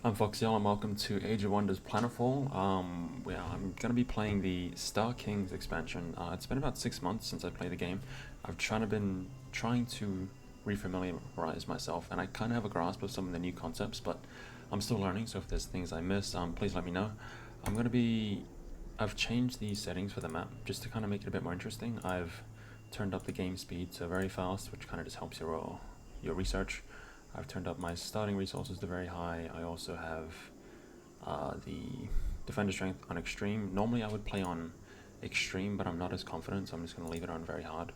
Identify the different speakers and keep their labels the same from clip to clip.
Speaker 1: I'm Foxyell and welcome to Age of Wonders Planetfall. Yeah, I'm going to be playing the Star Kings expansion. It's been about 6 months since I played the game. I've been trying to refamiliarize myself, and I kind of have a grasp of some of the new concepts, but I'm still learning, so if there's things I missed, please let me know. I've changed the settings for the map just to kind of make it a bit more interesting. I've turned up the game speed to very fast, which kind of just helps your research. I've turned up my starting resources to very high. I also have the defender strength on extreme. Normally I would play on extreme, but I'm not as confident, so I'm just going to leave it on very hard.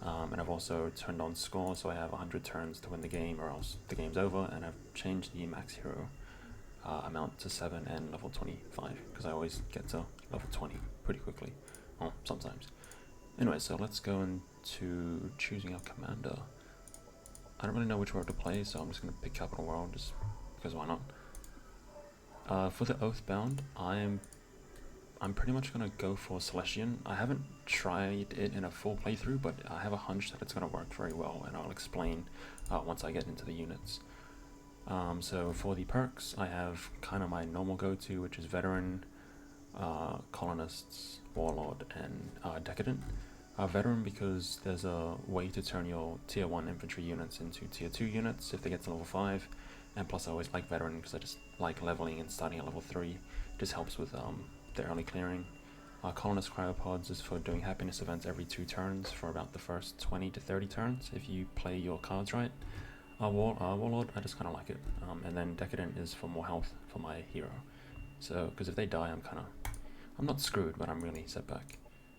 Speaker 1: And I've also turned on score, so I have 100 turns to win the game or else the game's over, and I've changed the max hero amount to 7 and level 25, because I always get to level 20 pretty quickly. Well, sometimes. Anyway, so let's go into choosing our commander. I don't really know which world to play, so I'm just going to pick Capital World, just because why not. For the Oathbound, I'm pretty much going to go for Celestian. I haven't tried it in a full playthrough, but I have a hunch that it's going to work very well, and I'll explain once I get into the units. So for the perks, I have kind of my normal go-to, which is Veteran, Colonists, Warlord, and Decadent. Veteran because there's a way to turn your tier 1 infantry units into tier 2 units if they get to level 5, and plus I always like Veteran because I just like leveling and starting at level 3. It just helps with the early clearing. Colonist Cryopods is for doing happiness events every 2 turns for about the first 20 to 30 turns if you play your cards right. Warlord, I just kind of like it. And then Decadent is for more health for my hero. So, because if they die, I'm not screwed, but I'm really set back.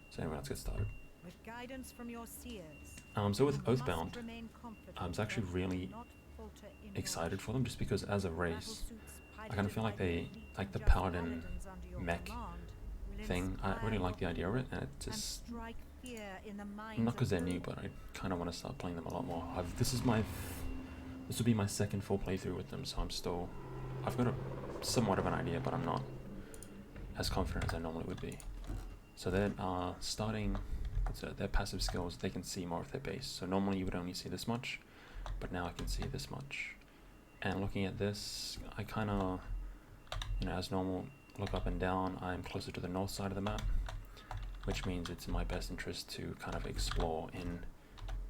Speaker 1: So anyway, let's get started.
Speaker 2: With guidance from your seers,
Speaker 1: so with Oathbound, I was actually really excited for them just because as a race, I kind of feel like they, like the Paladin mech thing, I really like the idea of it, and it just, not because they're new, but I kind of want to start playing them a lot more. This will be my second full playthrough with them, so I've got somewhat of an idea, but I'm not as confident as I normally would be. So they're starting. Their passive skills, they can see more of their base. So normally you would only see this much, but now I can see this much. And looking at this, I kind of, as normal, look up and down. I'm closer to the north side of the map, which means it's in my best interest to kind of explore in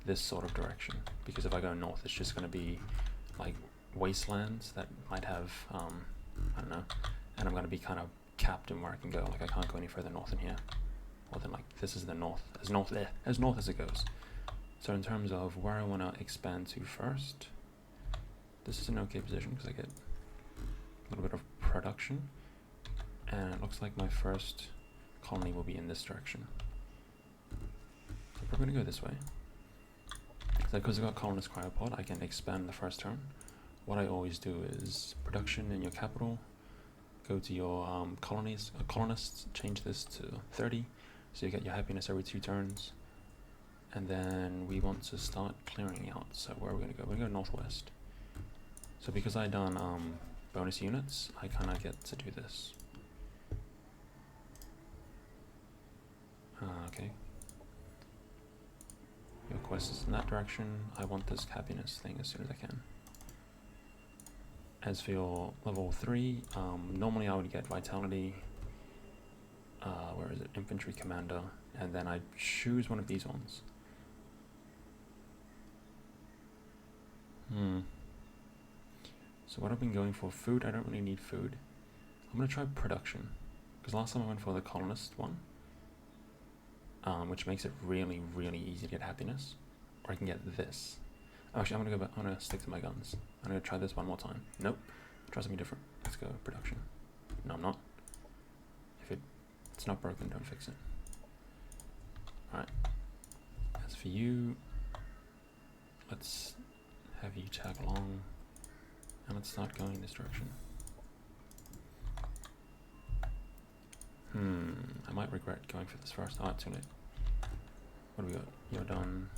Speaker 1: this sort of direction. Because if I go north, it's just going to be like wastelands that might have, I don't know, and I'm going to be kind of capped in where I can go. Like I can't go any further north in here. Well then, like, this is the north, as north as it goes. So in terms of where I want to expand to first, this is an okay position because I get a little bit of production, and it looks like my first colony will be in this direction. So we're going to go this way. So because I've got Colonist Cryopod, I can expand the first turn. What I always do is production in your capital, go to your colonists, change this to 30. So you get your happiness every 2 turns, and then we want to start clearing out. So where are we going to go? We're going to go northwest. So because I done bonus units, I kind of get to do this. Okay. Your quest is in that direction. I want this happiness thing as soon as I can. As for your level 3, normally I would get vitality. Where is it? Infantry commander, and then I choose one of these ones. So what I've been going for, food, I don't really need food. I'm going to try production, because last time I went for the colonist one, which makes it really, really easy to get happiness. Or I can get this. Actually, I'm going to go back, I'm going to stick to my guns. I'm going to try this one more time. Nope. Try something different. Let's go production. No, I'm not. If it's not broken, don't fix it. Alright. As for you, let's have you tag along, and let's start going in this direction. I might regret going for this first. Oh, it's too late. What do we got? You're done.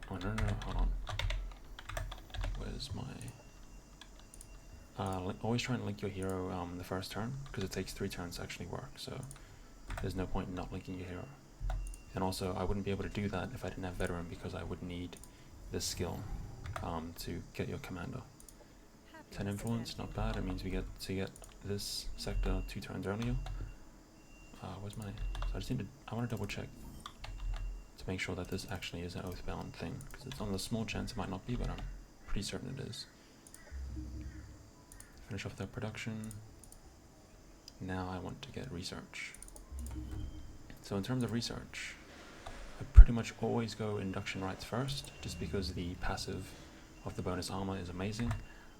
Speaker 1: Oh, no, hold on. Where's my... always try and link your hero the first turn, because it takes 3 turns to actually work, so there's no point in not linking your hero. And also, I wouldn't be able to do that if I didn't have Veteran, because I would need this skill to get your commander. 10 influence, not bad. It means we get to get this sector 2 turns earlier. Where's my... So I just need to... I want to double check to make sure that this actually is an Oathbound thing, because it's on the small chance it might not be, but I'm pretty certain it is. Finish off that production. Now I want to get research. So in terms of research, I pretty much always go induction rights first, just because the passive of the bonus armor is amazing.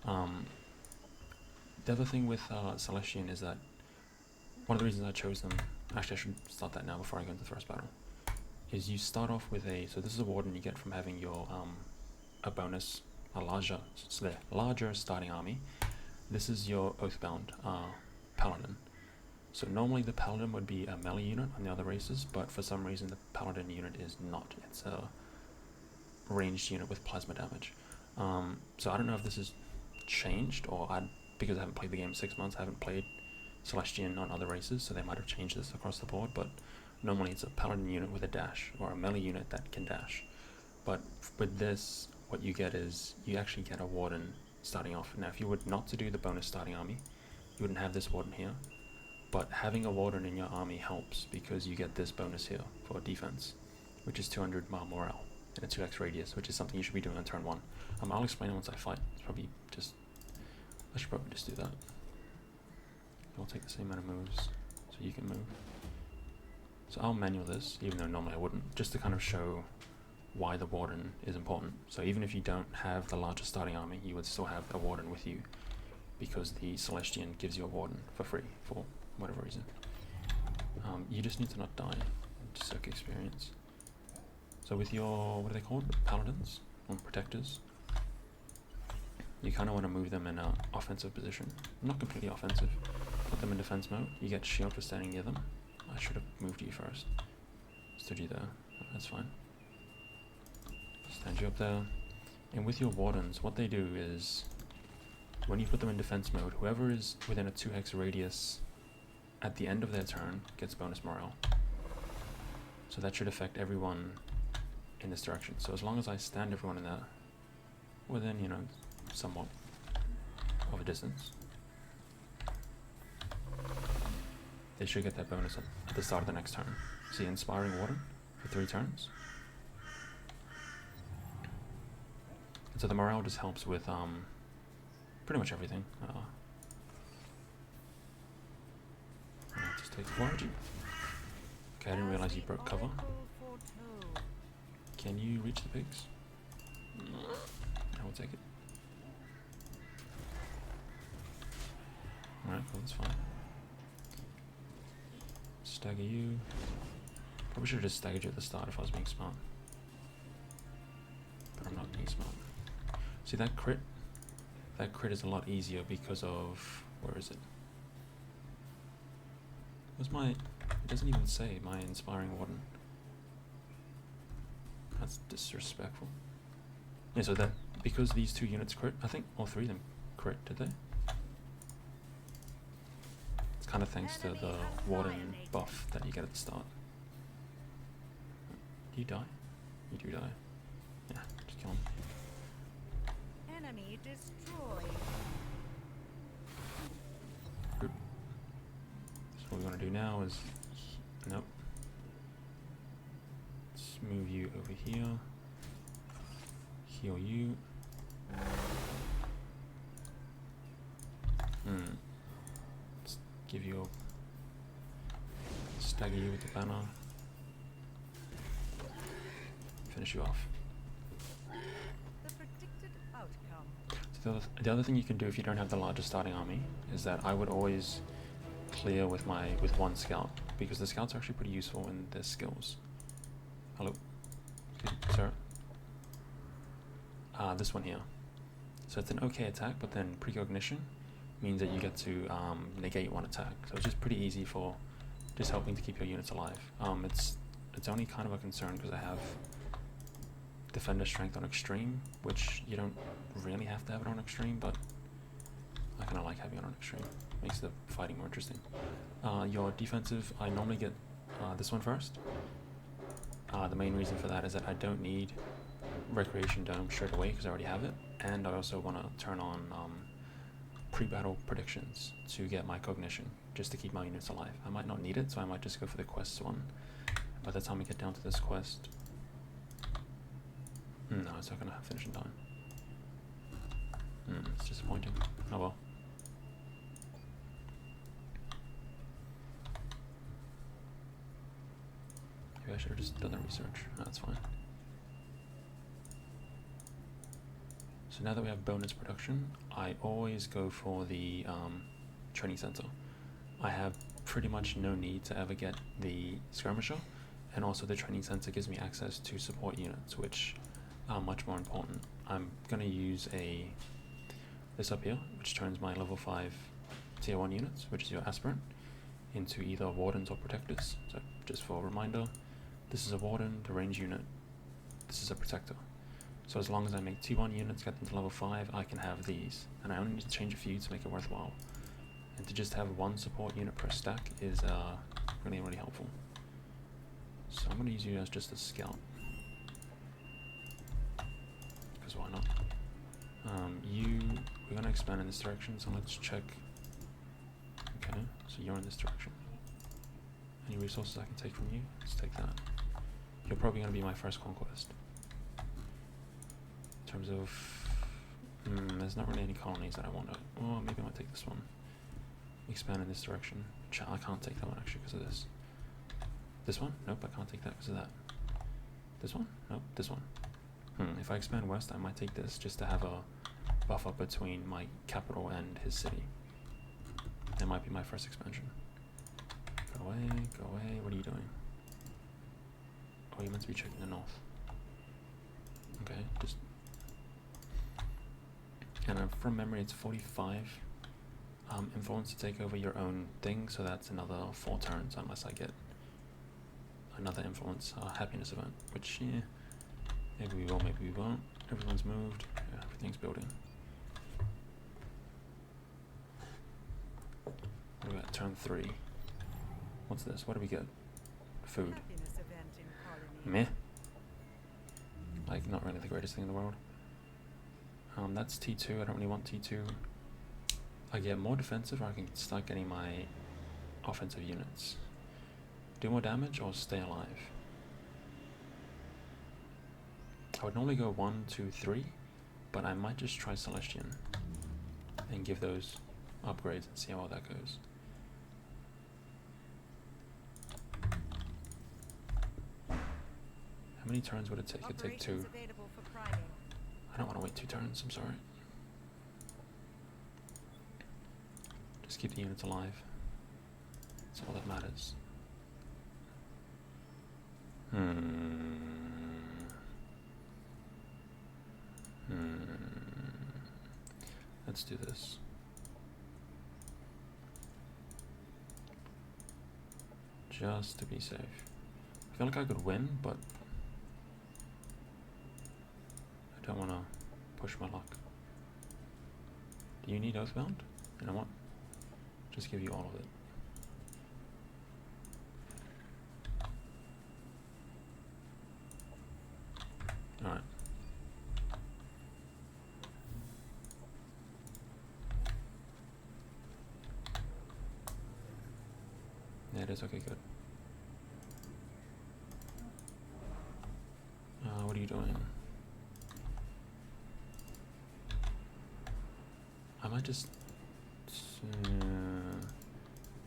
Speaker 1: The other thing with Celestian is that one of the reasons I chose them, actually I should start that now before I go into the first battle, is you start off with a, so this is a warden you get from having your, a bonus, a larger starting army. This is your Oathbound Paladin. So normally the Paladin would be a melee unit on the other races, but for some reason the Paladin unit is not. It's a ranged unit with plasma damage. So I don't know if this has changed, or because I haven't played the game in 6 months, I haven't played Celestian on other races, so they might have changed this across the board, but normally it's a Paladin unit with a dash, or a melee unit that can dash. But with this, what you get is, you actually get a warden starting off. Now if you were not to do the bonus starting army, you wouldn't have this warden here, but having a warden in your army helps because you get this bonus here for defense, which is 200 morale and a 2x radius, which is something you should be doing on turn 1. I'll explain it once I fight. It's probably just, I should probably just do that. I'll take the same amount of moves so you can move. So I'll manual this, even though normally I wouldn't, just to kind of show why the warden is important. So even if you don't have the larger starting army, you would still have a warden with you, because the Celestian gives you a warden for free for whatever reason. You just need to not die, just soak experience. So with your, what are they called? Paladins or protectors? You kind of want to move them in an offensive position. Not completely offensive. Put them in defense mode. You get shield for standing near them. I should have moved you first. Stood you there. That's fine. Stand you up there. And with your wardens, what they do is, when you put them in defense mode, whoever is within a 2x radius at the end of their turn gets bonus morale. So that should affect everyone in this direction. So as long as I stand everyone in that within, you know, somewhat of a distance, they should get that bonus at the start of the next turn. See, Inspiring Warden for 3 turns. And so the morale just helps with pretty much everything. Just take foraging. Okay, I didn't realize you broke cover. Can you reach the pigs? I will take it. Alright, well, that's fine. Stagger you. Probably should have just staggered you at the start if I was being smart. But I'm not being smart. See that crit? That crit is a lot easier because of... where is it? Where's my... it doesn't even say my Inspiring Warden. That's disrespectful. Yeah, so that... because these 2 units crit, I think all 3 of them crit, did they? It's kind of thanks to the Warden buff that you get at the start. Do you die? You do die. Yeah, just kill him.
Speaker 2: Enemy destroyed.
Speaker 1: Good. So what we want to do now is... nope. Let's move you over here. Heal you. Let's give you a... stagger you with the banner. Finish you off.
Speaker 2: The predicted outcome.
Speaker 1: So the other thing you can do if you don't have the larger starting army is that I would always clear with 1 scout, because the scouts are actually pretty useful in their skills. Hello, good sir. This one here. So it's an okay attack, but then precognition means that you get to negate 1 attack. So it's just pretty easy for just helping to keep your units alive. It's only kind of a concern because I have Defender Strength on Extreme, which you don't really have to have it on Extreme, but I kind of like having it on Extreme. Makes the fighting more interesting. Your defensive, I normally get this one first. The main reason for that is that I don't need Recreation Dome straight away because I already have it, and I also want to turn on pre-battle predictions to get my cognition, just to keep my units alive. I might not need it, so I might just go for the quests one. By the time we get down to this quest, no, it's not gonna finish in time. It's disappointing. Oh well. Maybe I should have just done the research. No, that's fine. So now that we have bonus production, I always go for the training center. I have pretty much no need to ever get the skirmisher, and also the training center gives me access to support units, which are much more important. I'm gonna use this up here, which turns my level 5 tier 1 units, which is your aspirant, into either wardens or protectors. So just for a reminder, this is a warden, the range unit, this is a protector. So as long as I make T1 units, get them to level 5, I can have these. And I only need to change a few to make it worthwhile. And to just have one support unit per stack is really, really helpful. So I'm going to use you as just a scout. Because why not? We're going to expand in this direction, so let's check. Okay, so you're in this direction. Any resources I can take from you? Let's take that. You're probably going to be my first conquest. In terms of, there's not really any colonies that I want to. Oh, maybe I might take this one. Expand in this direction. I can't take that one actually because of this. This one? Nope, I can't take that because of that. This one? Nope, this one. If I expand west, I might take this just to have a buffer between my capital and his city. That might be my first expansion. Go away, go away. What are you doing? Oh, you're meant to be checking the north. Okay, just. And from memory, it's 45 influence to take over your own thing, so that's another 4 turns unless I get another influence happiness event, which, yeah, maybe we will, maybe we won't. Everyone's moved, yeah, everything's building. What do we got? Turn 3. What's this? What do we get? Food. Meh. Like, not really the greatest thing in the world. That's T2. I don't really want T2. I get more defensive, or I can start getting my offensive units. Do more damage or stay alive? I would normally go 1, 2, 3, but I might just try Celestian and give those upgrades and see how well that goes. How many turns would it take? It'd take 2. I don't want to wait 2 turns, I'm sorry. Just keep the units alive. That's all that matters. Let's do this. Just to be safe. I feel like I could win, but I don't want to push my luck. Do you need Oathbound? You know what? Just give you all of it. Alright. Yeah, it is. Okay, good. What are you doing? I might just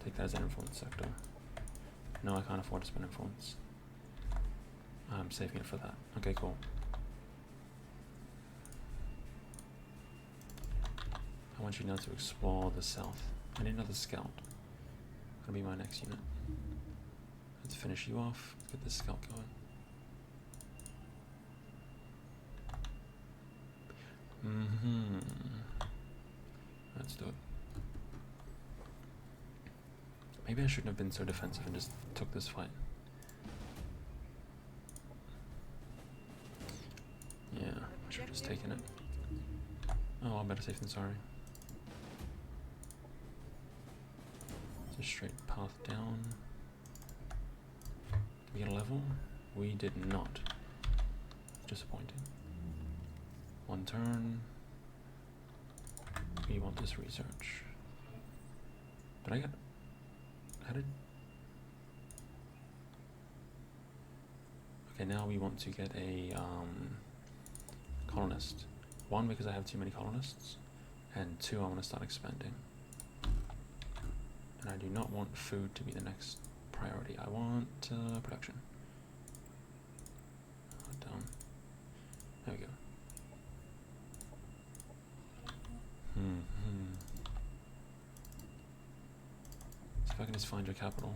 Speaker 1: take that as an influence sector. No, I can't afford to spend influence. I'm saving it for that. Okay, cool. I want you now to explore the south. I need another scout. That'll be my next unit. Let's finish you off. Let's get this scout going. Let's do it. Maybe I shouldn't have been so defensive and just took this fight. Yeah, I should have just taken it. Oh, I'm better safe than sorry. It's a straight path down. Did we get a level? We did not. Disappointing. 1 turn. we want this research. Did I get... How did... Okay, now we want to get a colonist. 1, because I have too many colonists, and 2, I want to start expanding. And I do not want food to be the next priority. I want production. Down. There we go. See if I can just find your capital.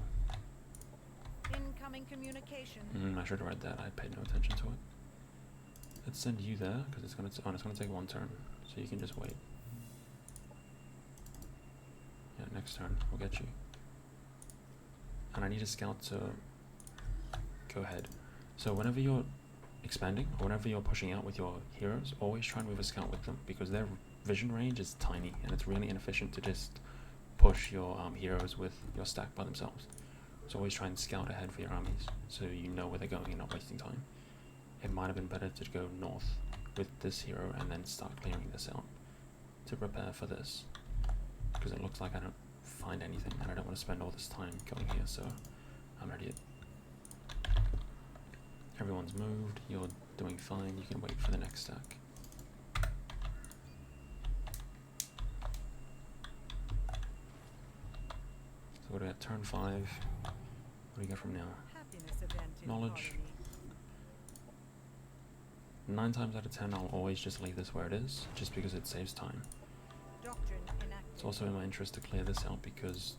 Speaker 2: Incoming communication.
Speaker 1: I should have read that. I paid no attention to it. Let's send you there because it's gonna take 1 turn, so you can just wait. Yeah, next turn we'll get you. And I need a scout to go ahead. So whenever you're expanding or whenever you're pushing out with your heroes, always try and move a scout with them because their vision range is tiny and it's really inefficient to just push your heroes with your stack by themselves. So always try and scout ahead for your armies so you know where they're going and not wasting time. It might have been better to go north with this hero and then start clearing this out to prepare for this, because it looks like I don't find anything and I don't want to spend all this time going here, so I'm an idiot. Everyone's moved, you're doing fine, you can wait for the next stack. So what do we got? Turn 5. What do we get from now? Knowledge. 9 times out of 10 I'll always just leave this where it is, just because it saves time. It's also in my interest to clear this out because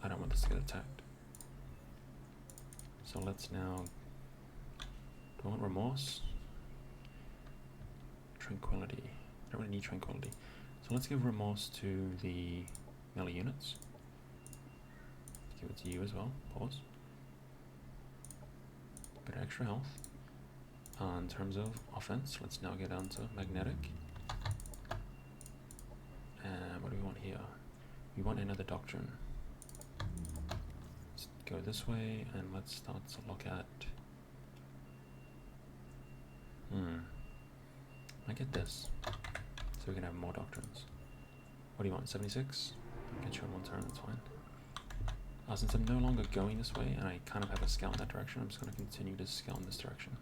Speaker 1: I don't want this to get attacked. So let's now... Do I want remorse? Tranquility. I don't really need tranquility. So let's give remorse to the melee units. Give it to you as well. Pause. Bit of extra health. In terms of offense, let's now get down to magnetic. And what do we want here? We want another doctrine. Let's go this way and let's start to look at... I get this. So we can have more doctrines. What do you want? 76? I'll get you on 1 turn, that's fine. Since I'm no longer going this way and I kind of have a scout in that direction, I'm just going to continue to scout in this direction.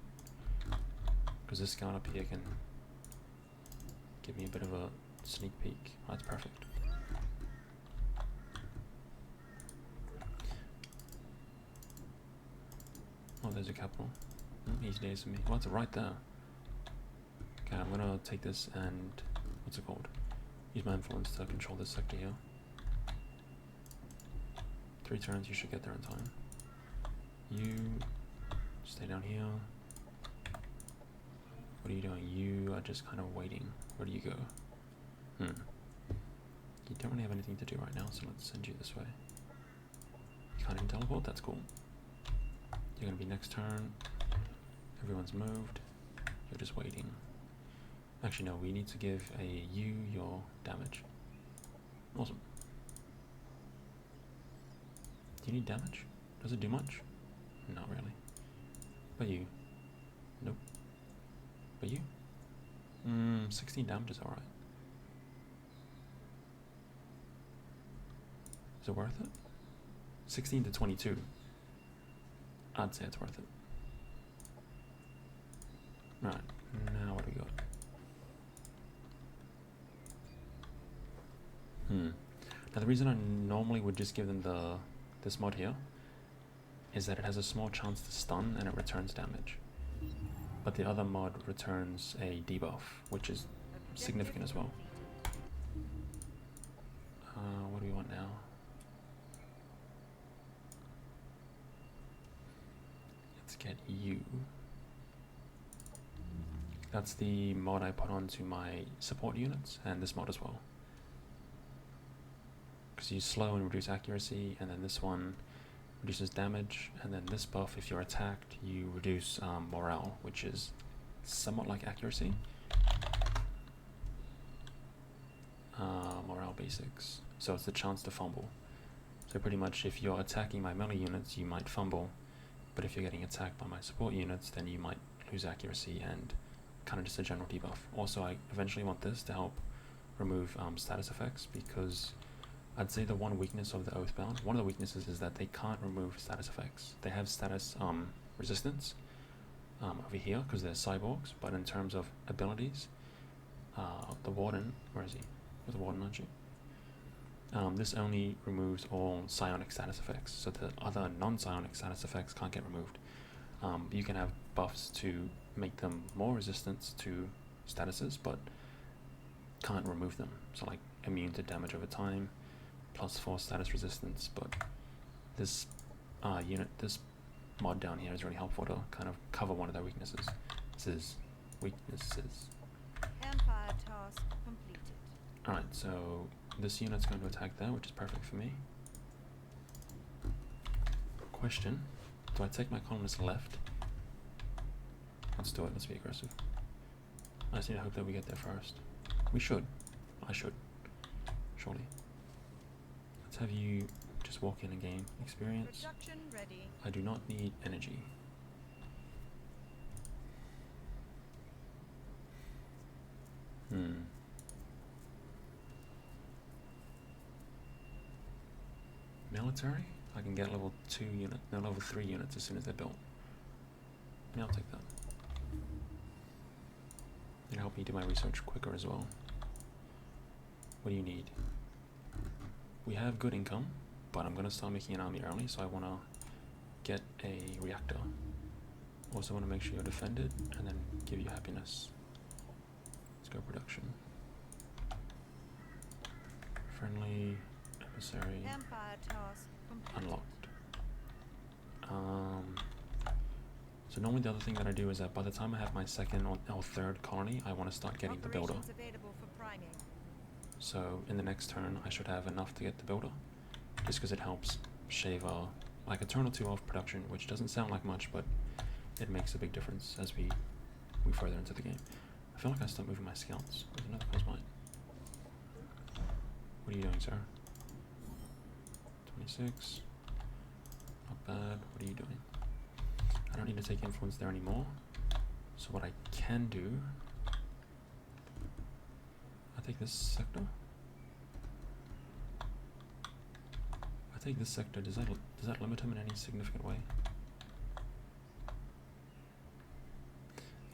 Speaker 1: Because this scout up here can give me a bit of a sneak peek. Oh, that's perfect. Oh, there's a capital. Easy days for me. Oh, it's right there. Okay, I'm gonna take this and... what's it called? Use my influence to control this sector here. 3 turns, you should get there in time. You... stay down here. What are you doing? You are just kind of waiting. Where do you go? You don't really have anything to do right now, so let's send you this way. You can't even teleport? That's cool. You're gonna be next turn. Everyone's moved. You're just waiting. Actually, no, we need to give you your damage. Awesome. Do you need damage? Does it do much? Not really. But you? Nope. But you? 16 damage is alright. Is it worth it? 16 to 22. I'd say it's worth it. Right, now what do we got? Now the reason I normally would just give them this mod here is that it has a small chance to stun and it returns damage. But the other mod returns a debuff, which is significant as well. What do we want now? Let's get you. That's the mod I put onto my support units, and this mod as well. Because you slow and reduce accuracy, and then this one reduces damage, and then this buff, if you're attacked, you reduce morale, which is somewhat like accuracy. Morale basics. So it's the chance to fumble. So pretty much if you're attacking my melee units, you might fumble, but if you're getting attacked by my support units, then you might lose accuracy and kind of just a general debuff. Also, I eventually want this to help remove status effects, because I'd say the one weakness of the Oathbound, one of the weaknesses is that they can't remove status effects. They have status resistance over here because they're cyborgs, but in terms of abilities, the Warden, where is he? You're the Warden, aren't you? This only removes all psionic status effects, so the other non-psionic status effects can't get removed. You can have buffs to make them more resistant to statuses, but can't remove them. So like immune to damage over time, +4 status resistance. But this this mod down here is really helpful to kind of cover one of their weaknesses. This is weaknesses.
Speaker 2: Empire task completed.
Speaker 1: Alright, so this unit's going to attack there, which is perfect for me. Question, do I take my colonists left? Let's do it, let's be aggressive. I just need to hope that we get there first. We should. I should. Surely. Let's have you just walk in and gain experience.
Speaker 2: Production ready.
Speaker 1: I do not need energy. Military? I can get level 2 unit, no, level 3 units as soon as they're built. Yeah, I'll take that. It'll help me do my research quicker as well. What do you need? We have good income, but I'm going to start making an army early, so I want to get a reactor. Also want to make sure you're defended, and then give you happiness. Let's go production. Friendly, emissary,
Speaker 2: Empire task completed.
Speaker 1: unlocked. So normally the other thing that I do is that by the time I have my second or third colony, I want to start getting the builder.
Speaker 2: Operations available for priming.
Speaker 1: So in the next turn, I should have enough to get the builder, just because it helps shave like a turn or two off production, which doesn't sound like much, but it makes a big difference as we further into the game. I feel like I start moving my scouts. There's another cosmite. What are you doing, sir? 26. Not bad. What are you doing? I don't need to take influence there anymore. So what I can do, I take this sector. I take this sector. Does that limit him in any significant way?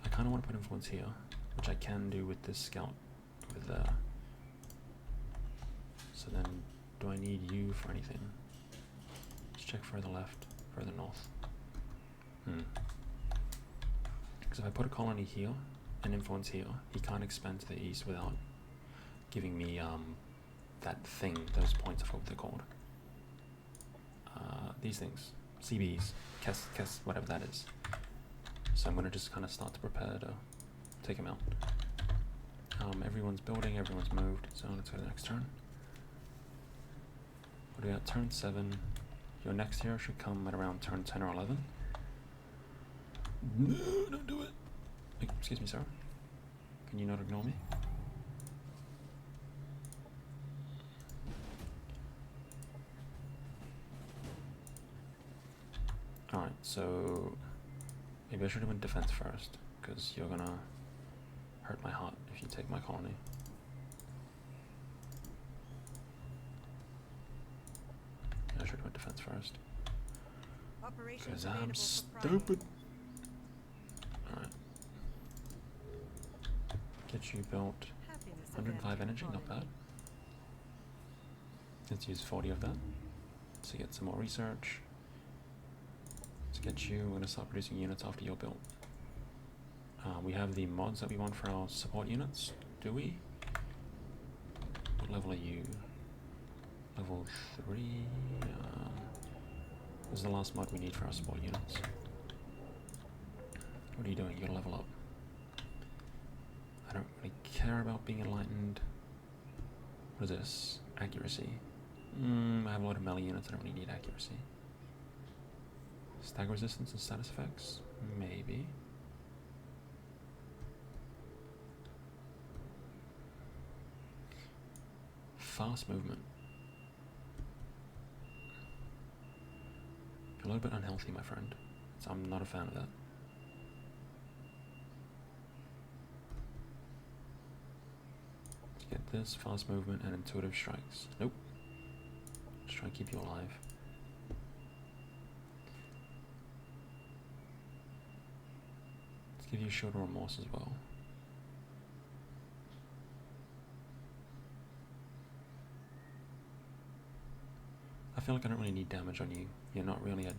Speaker 1: I kind of want to put influence here, which I can do with this scout over there. So then, do I need you for anything? Let's check further left, further north. Because if I put a colony here and influence here, he can't expand to the east without giving me that thing, those points, I forgot what they're called. These things, CBs, Kes, whatever that is. So I'm going to just kind of start to prepare to take him out. Everyone's building, everyone's moved, so let's go to the next turn. What do we got? Turn 7. Your next hero should come at around turn 10 or 11. No, don't do it. Excuse me, sir. Can you not ignore me? Alright, so maybe I should have went defense first, because you're gonna hurt my heart if you take my colony. I should have went defense first. Because I'm stupid. Alright. Get you built. 105 energy, not bad. Let's use 40 of that to get some more research. Let's get you, we're going to start producing units after you're built. We have the mods that we want for our support units, do we? What level are you? Level 3. This is the last mod we need for our support units. What are you doing? You gotta level up. I don't really care about being enlightened. What is this? Accuracy. I have a lot of melee units, I don't really need accuracy. Stagger resistance and status effects? Maybe. Fast movement. You're a little bit unhealthy, my friend. So I'm not a fan of that. Let's get this, fast movement, and intuitive strikes. Nope. Just try and keep you alive. Let's give you Shield of Remorse as well. I feel like I don't really need damage on you. You're not really a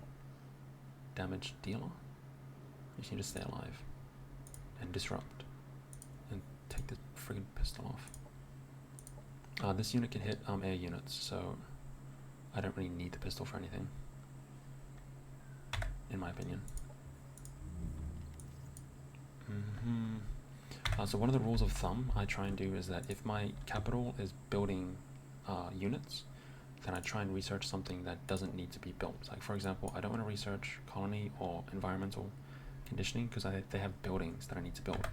Speaker 1: damage dealer. You just need to stay alive and disrupt and take the friggin' pistol off. This unit can hit air units, so I don't really need the pistol for anything, in my opinion. So one of the rules of thumb I try and do is that if my capital is building units, then I try and research something that doesn't need to be built. Like, for example, I don't want to research colony or environmental conditioning because they have buildings that I need to build.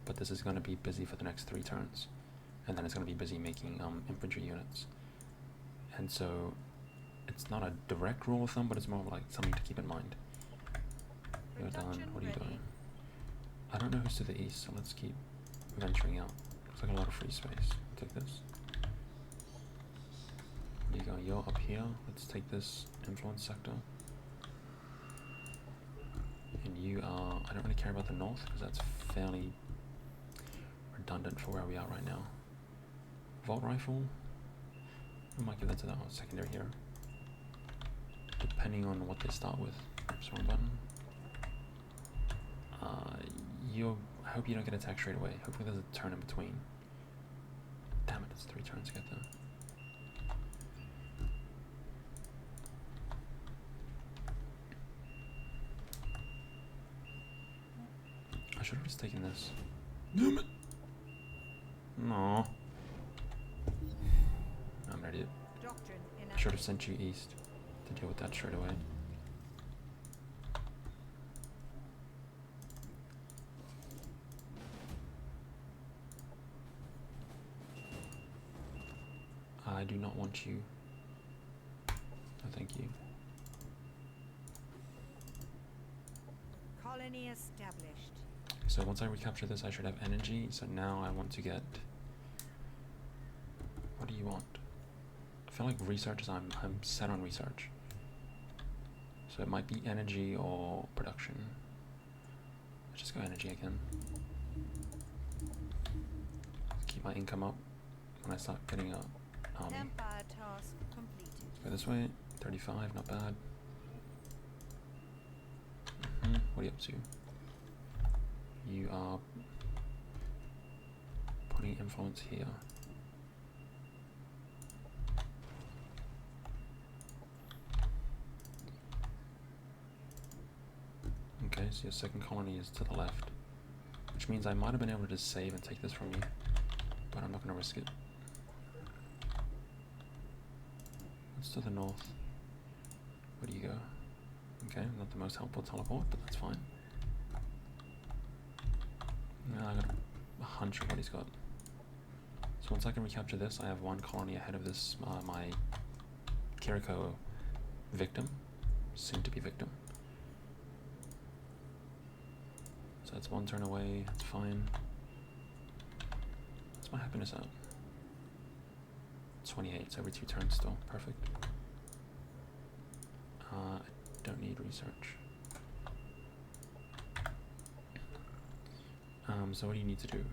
Speaker 1: But this is going to be busy for the next 3 turns. And then it's going to be busy making infantry units. And so it's not a direct rule of thumb, but it's more of like something to keep in mind. You're done. What are you doing? I don't know who's to the east, so let's keep venturing out. Looks like a lot of free space. Take this. There you go, you're up here. Let's take this influence sector. And you are, I don't really care about the north because that's fairly redundant for where we are right now. Vault rifle, I might give that to that secondary here. Depending on what they start with. Oops, wrong button. I hope you don't get attacked straight away. Hopefully there's a turn in between. Damn it, it's 3 turns to get there. I should have just taken this. Damn it! No. I'm an idiot. I should have sent you east to deal with that straight away. I do not want you. No, thank you.
Speaker 2: Colony established.
Speaker 1: So once I recapture this, I should have energy. So now I want to get. What do you want? I feel like research is I'm set on research. So it might be energy or production. Let's just go energy again. Keep my income up when I start getting a army.
Speaker 2: Empire task completed.
Speaker 1: Go this way. 35, not bad. What are you up to? You are putting influence here. Okay, so your second colony is to the left, which means I might have been able to just save and take this from you, but I'm not going to risk it. What's to the north? Where do you go? Okay, not the most helpful teleport, but that's fine. I got a hunch of what he's got. So once I can recapture this, I have 1 colony ahead of this, my Kiriko victim, soon to be victim. So that's 1 turn away, that's fine. What's my happiness at? 28, so every 2 turns still, perfect. I don't need research. So what do you need to do?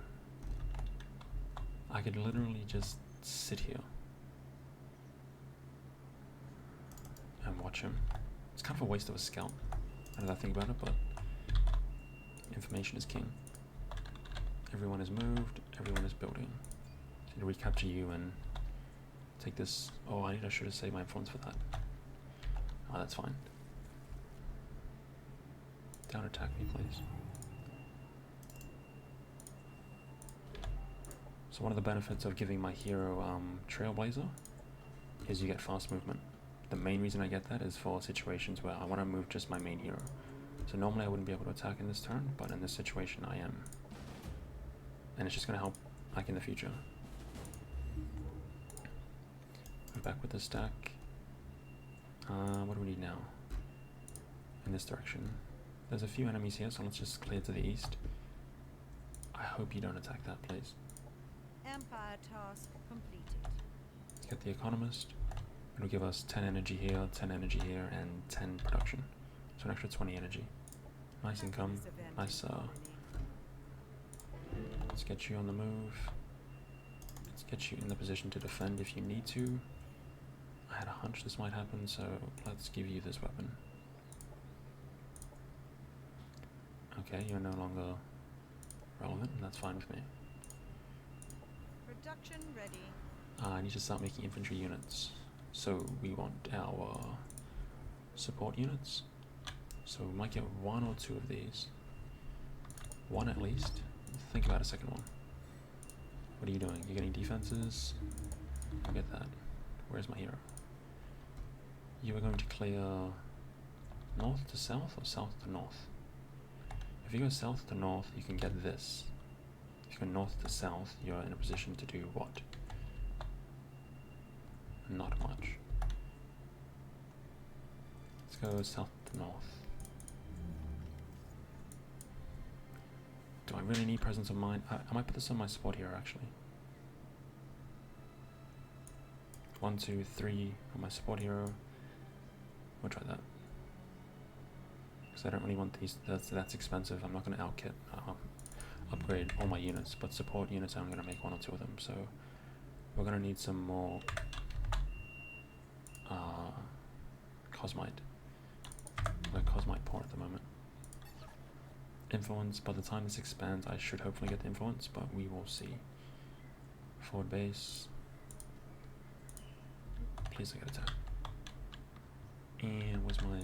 Speaker 1: I could literally just sit here and watch him. It's kind of a waste of a scout, now that I think about it, but information is king. Everyone is moved, everyone is building. So to recapture you and take this. Oh, I should have saved my influence for that. Oh, that's fine. Don't attack me, please. So one of the benefits of giving my hero Trailblazer is you get fast movement. The main reason I get that is for situations where I want to move just my main hero. So normally I wouldn't be able to attack in this turn, but in this situation I am. And it's just going to help like in the future. Move back with the stack. What do we need now? In this direction. There's a few enemies here, so let's just clear to the east. I hope you don't attack that, please.
Speaker 2: Empire task completed.
Speaker 1: Let's get the Economist. It'll give us 10 energy here, 10 energy here, and 10 production. So an extra 20 energy. Nice income. Nice, let's get you on the move. Let's get you in the position to defend if you need to. I had a hunch this might happen, so let's give you this weapon. Okay, you're no longer relevant, and that's fine with me.
Speaker 2: Production ready.
Speaker 1: I need to start making infantry units. So we want our support units. So we might get one or two of these. One at least. Think about a second one. What are you doing? You're getting defenses? I'll get that. Where's my hero? You are going to clear north to south or south to north? If you go south to north, you can get this. If you go north to south, you're in a position to do what? Not much. Let's go south to north. Do I really need presence of mind? I might put this on my support hero actually. 1, 2, 3 on my support hero. We'll try that. Because I don't really want these, that's expensive. I'm not going to outkit, upgrade all my units, but support units I'm going to make 1 or 2 of them. So we're going to need some more Cosmite. We're Cosmite poor at the moment. Influence, by the time this expands, I should hopefully get the influence, but we will see. Forward base. Please don't get attacked. And where's my...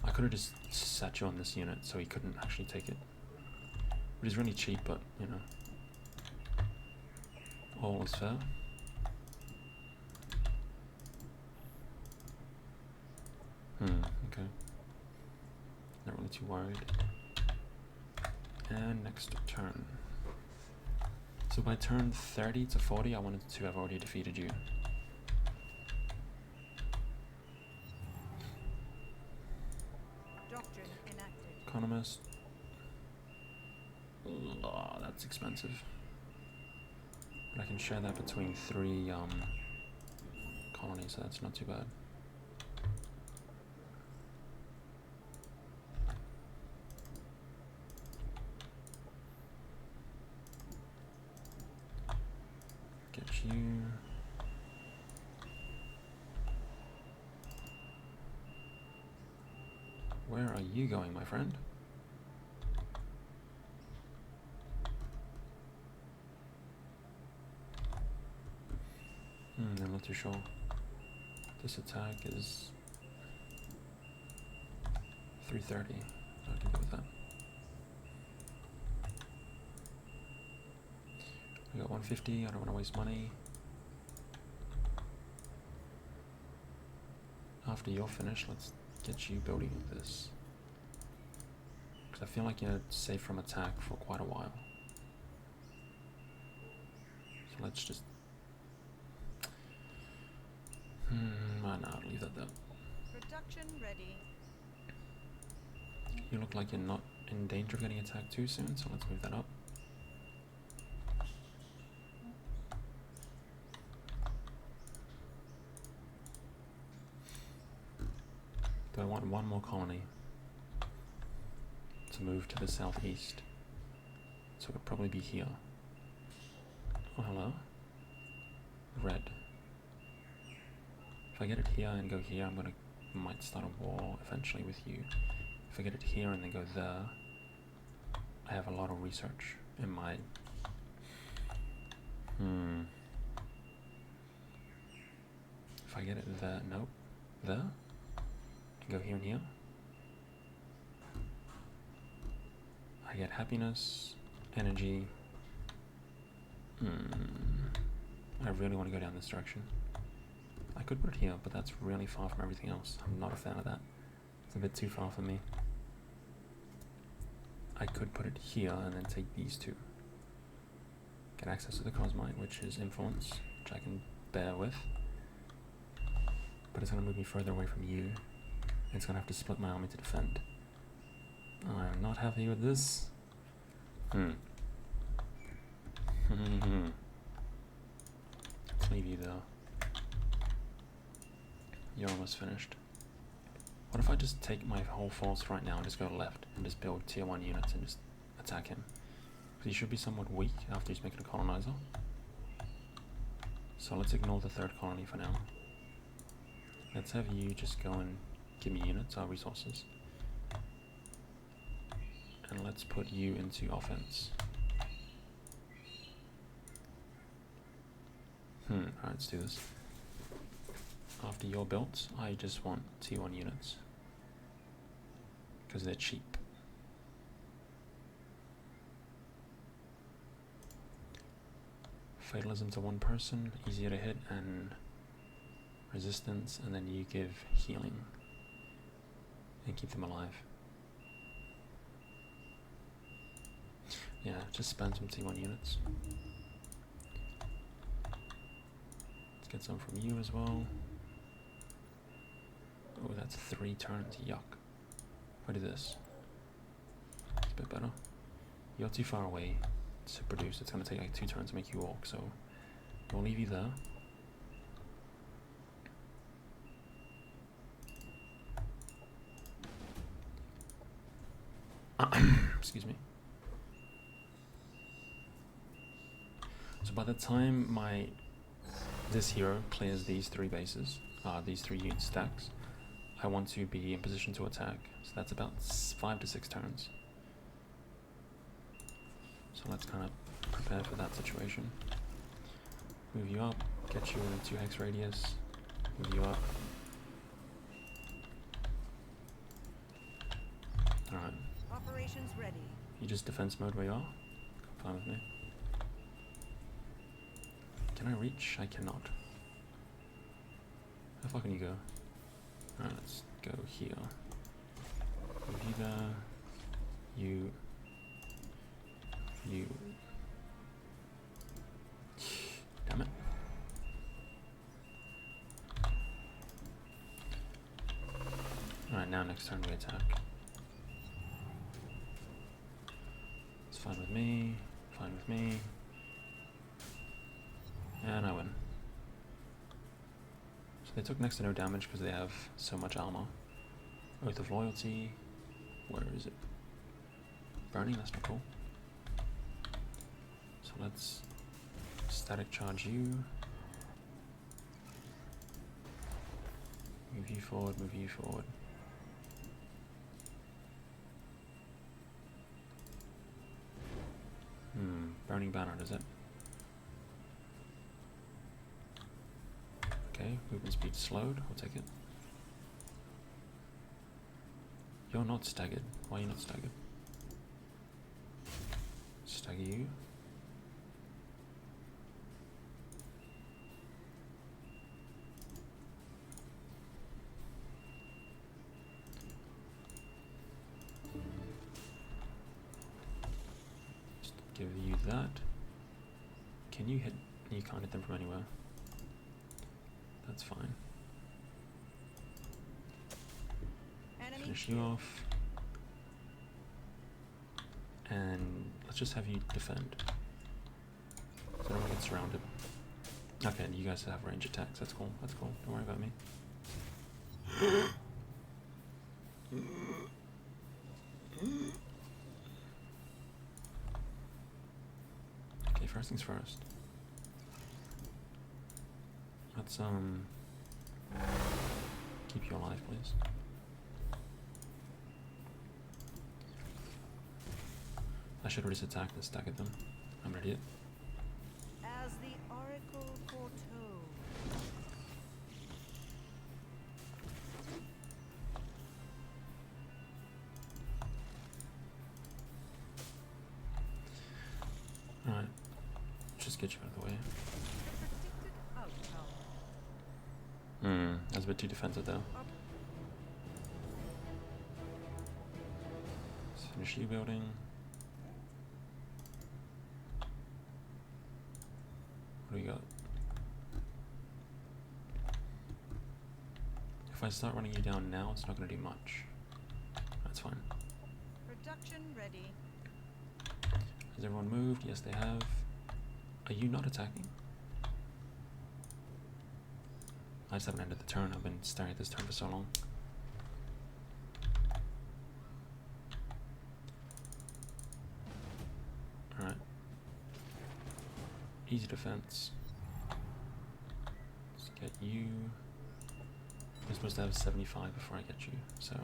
Speaker 1: I could have just sat you on this unit so he couldn't actually take it. Which is really cheap, but, you know. All is fair. Okay. Not really too worried. And next turn. So by turn 30 to 40, I wanted to have already defeated you.
Speaker 2: Doctrine enacted.
Speaker 1: Economist. Oh, that's expensive. But I can share that between 3 colonies, so that's not too bad. Get you. Where are you going, my friend? I'm not too sure. This attack is 330. I can go with that. We got 150. I don't want to waste money. After you're finished, let's get you building this. Because I feel like you're safe from attack for quite a while. So let's just... no, leave that there.
Speaker 2: Production ready.
Speaker 1: You look like you're not in danger of getting attacked too soon, so let's move that up. Do I want one more colony to move to the southeast? So it would probably be here. Oh, hello. Red. If I get it here and go here, might start a war eventually with you. If I get it here and then go there, I have a lot of research in my... If I get it there, nope. There? Go here and here. I get happiness, energy. I really want to go down this direction. I could put it here, but that's really far from everything else. I'm not a fan of that. It's a bit too far for me. I could put it here and then take these two. Get access to the Cosmite, which is influence, which I can bear with. But it's going to move me further away from you. It's going to have to split my army to defend. I'm not happy with this. Let's leave you there. You're almost finished. What if I just take my whole force right now and just go left and just build tier 1 units and just attack him? Because he should be somewhat weak after he's making a colonizer. So let's ignore the 3rd colony for now. Let's have you just go and give me units, our resources. And let's put you into offense. Alright, let's do this. After you're built, I just want tier 1 units. Because they're cheap. Fatalism to 1 person, easier to hit, and resistance, and then you give healing. And keep them alive. Yeah, just spend some T1 units. Let's get some from you as well. Oh, that's 3 turns, yuck. What is this? It's a bit better. You're too far away to produce. It's going to take like 2 turns to make you walk, so we'll leave you there. Excuse me. So by the time this hero clears these 3 bases, these 3 unit stacks, I want to be in position to attack. So that's about 5 to 6 turns. So let's kind of prepare for that situation. Move you up, get you in a 2 hex radius, move you up. Alright.
Speaker 2: Operations ready.
Speaker 1: You just defense mode where you are? Fine with me. Can I reach? I cannot. How far can you go? Alright, let's go here. Move you there. You. Damn it. Alright, now next turn we attack. It's fine with me. Fine with me. And I win. So they took next to no damage because they have so much armor. Oath of Loyalty. Where is it? Burning, that's not cool. So let's static charge you. Move you forward, move you forward. Burning Banner, does it? Okay, movement speed slowed, I'll take it. You're not staggered. Why are you not staggered? Stagger you. Just give you that. Can you hit? You can't hit them from anywhere. That's fine. Finish you off. And let's just have you defend. So everyone gets surrounded. Okay, you guys have range attacks. That's cool. That's cool. Don't worry about me. Okay, first things first. Let's keep you alive, please. I should have just attacked and staggered them. I'm an idiot.
Speaker 2: As the oracle foretold.
Speaker 1: Alright. Just get you out of the way.
Speaker 2: The predicted outcome.
Speaker 1: That's a bit too defensive though. Let's finish you building. What do we got? If I start running you down now, it's not going to do much. That's fine.
Speaker 2: Production ready.
Speaker 1: Has everyone moved? Yes, they have. Are you not attacking? I just haven't ended the turn. I've been staring at this turn for so long. Alright. Easy defense. Let's get you. I'm supposed to have 75 before I get you, so.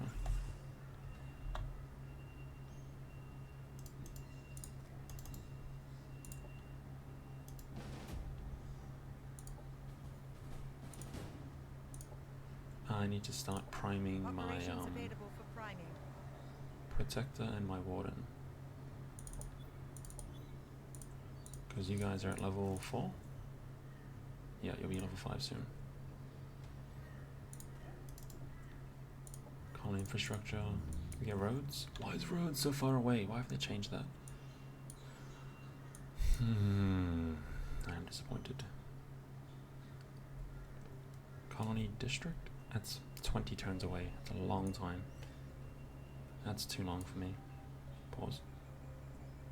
Speaker 1: I need to start priming my
Speaker 2: Available for priming.
Speaker 1: protector and my warden. Because you guys are at level 4? Yeah, you'll be level 5 soon. Colony infrastructure. Can we get roads? Why is roads so far away? Why have they changed that? I am disappointed. Colony district? That's 20 turns away. That's a long time. That's too long for me. Pause.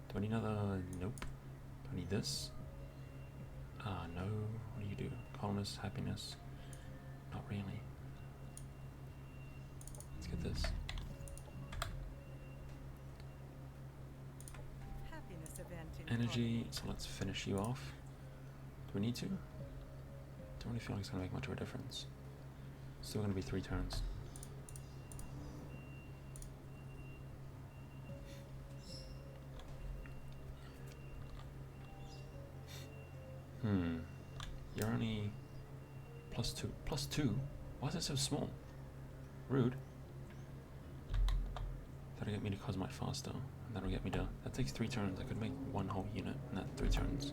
Speaker 1: Do I need another? Nope. Do I need this? No. What do you do? Colonist, happiness? Not really. Let's get this.
Speaker 2: Happiness event in
Speaker 1: Energy, so let's finish you off. Do we need to? Don't really feel like it's going to make much of a difference. Still going to be 3 turns. You're only +2. +2? Why is it so small? Rude. That'll get me to Cosmite faster. And that'll get me to... That takes 3 turns. I could make 1 whole unit in that 3 turns.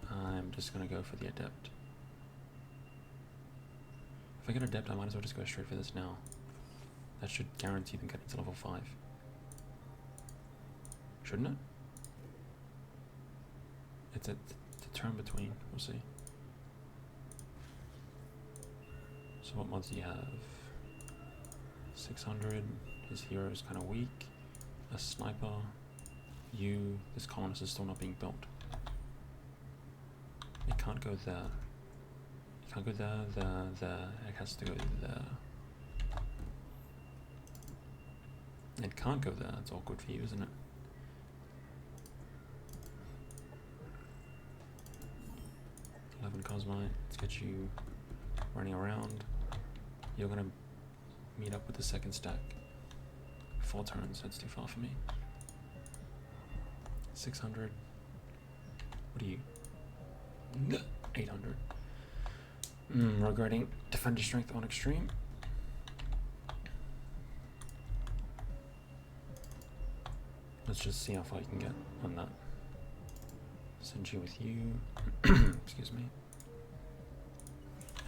Speaker 1: I'm just gonna go for the Adept. If I get Adept, I might as well just go straight for this now. That should guarantee them getting to level 5. Shouldn't it? It's a turn between, we'll see. So what mods do you have? 600, his hero is kind of weak. A sniper. You, this colonist is still not being built. It can't go there. It can't go there. It has to go there. It can't go there. It's awkward for you, isn't it? Cosmite, let's get you running around. You're gonna meet up with the second stack. 4 turns, that's too far for me. 600. What are you? 800. Regretting defender strength on extreme. Let's just see how far you can get on that. Send you with you. Excuse me.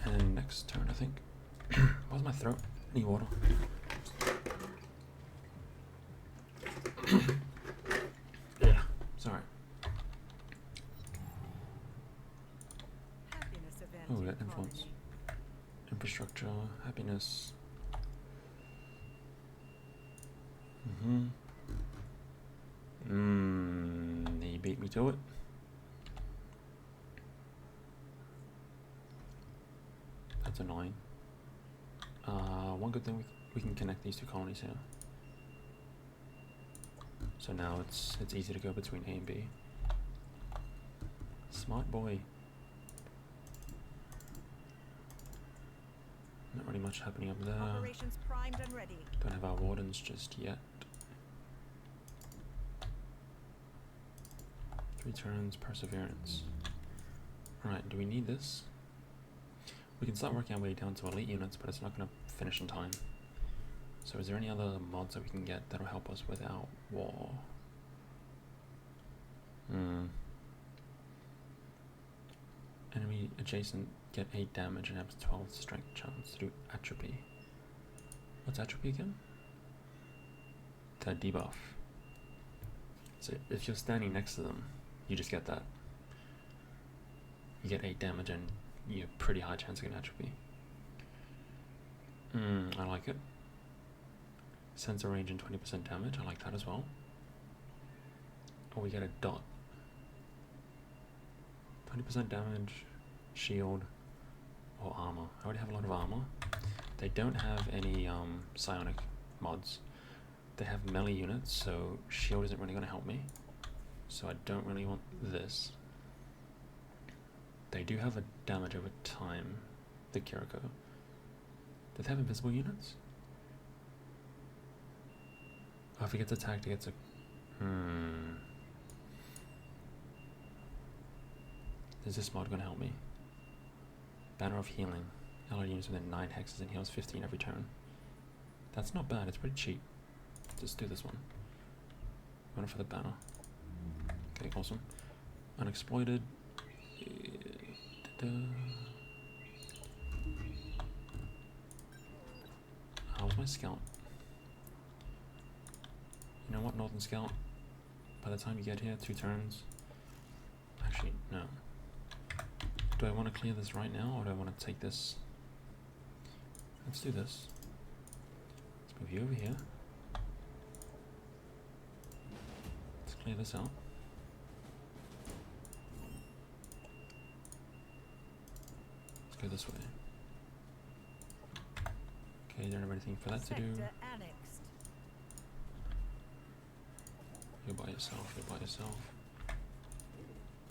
Speaker 1: And next turn, I think. Why's my throat? Need water. Yeah, sorry. Oh, that influence. Infrastructure, happiness. He beat me to it. That's annoying. One good thing, we can connect these 2 colonies here. So now it's easy to go between A and B. Smart boy. Not really much happening up there.
Speaker 2: Operations primed and ready.
Speaker 1: Don't have our wardens just yet. 3 turns, perseverance. Alright, do we need this? We can start working our way down to elite units, but it's not going to finish in time. So is there any other mods that we can get that'll help us with our war? Enemy adjacent get 8 damage and have 12 strength chance to do atrophy. What's atrophy again? To debuff. So if you're standing next to them, you just get that. you get 8 damage and you have pretty high chance of getting atrophy. I like it. Sensor range and 20% damage, I like that as well. Oh, we get a dot. 20% damage, shield, or armor. I already have a lot of armor. They don't have any psionic mods. They have melee units, so shield isn't really going to help me. So I don't really want this. They do have a damage over time, the Kiriko. Do they have invisible units? Oh, if he gets attacked, he gets a... Is this mod going to help me? Banner of Healing. Allied units within 9 hexes and heals 15 every turn. That's not bad, it's pretty cheap. Just do this one. Going for the banner. Okay, awesome. Unexploited. How's my scout? You know what, Northern Scout? By the time you get here, 2 turns. Actually, no. Do I want to clear this right now, or do I want to take this? Let's do this. Let's move you over here. Let's clear this out. Let's go this way. Okay, you don't have anything for that to do.
Speaker 2: Annexed.
Speaker 1: You're by yourself, you're by yourself.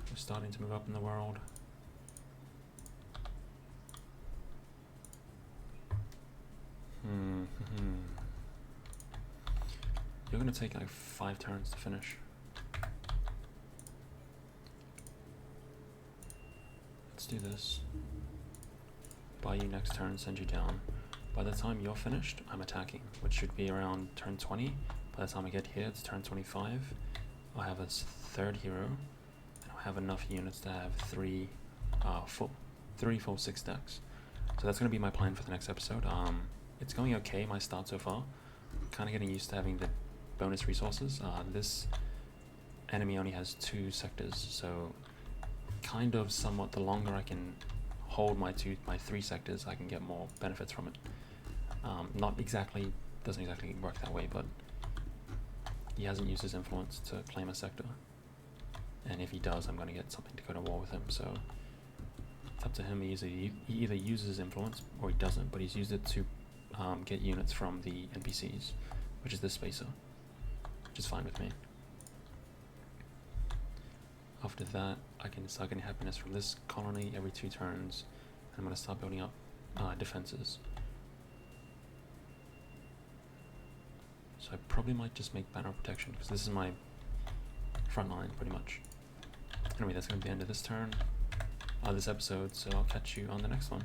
Speaker 1: You're starting to move up in the world. You're gonna take like 5 turns to finish. Let's do this. Buy you next turn, send you down. By the time you're finished, I'm attacking, which should be around turn 20. By the time I get here, it's turn 25. I'll have a 3rd hero, and I'll have enough units to have 3 full 6 decks. So that's gonna be my plan for the next episode. It's going okay, my start so far. Kind of getting used to having the bonus resources. This enemy only has 2 sectors, so kind of somewhat the longer I can hold my 3 sectors, I can get more benefits from it. Not exactly, doesn't exactly work that way, but he hasn't used his influence to claim a sector. And if he does, I'm going to get something to go to war with him, so it's up to him. He either uses influence or he doesn't, but he's used it to get units from the NPCs, which is this spacer, which is fine with me. After that, I can start getting happiness from this colony every 2 turns, and I'm going to start building up defenses. So I probably might just make banner protection, because this is my front line, pretty much. Anyway, that's going to be the end of this turn, this episode, so I'll catch you on the next one.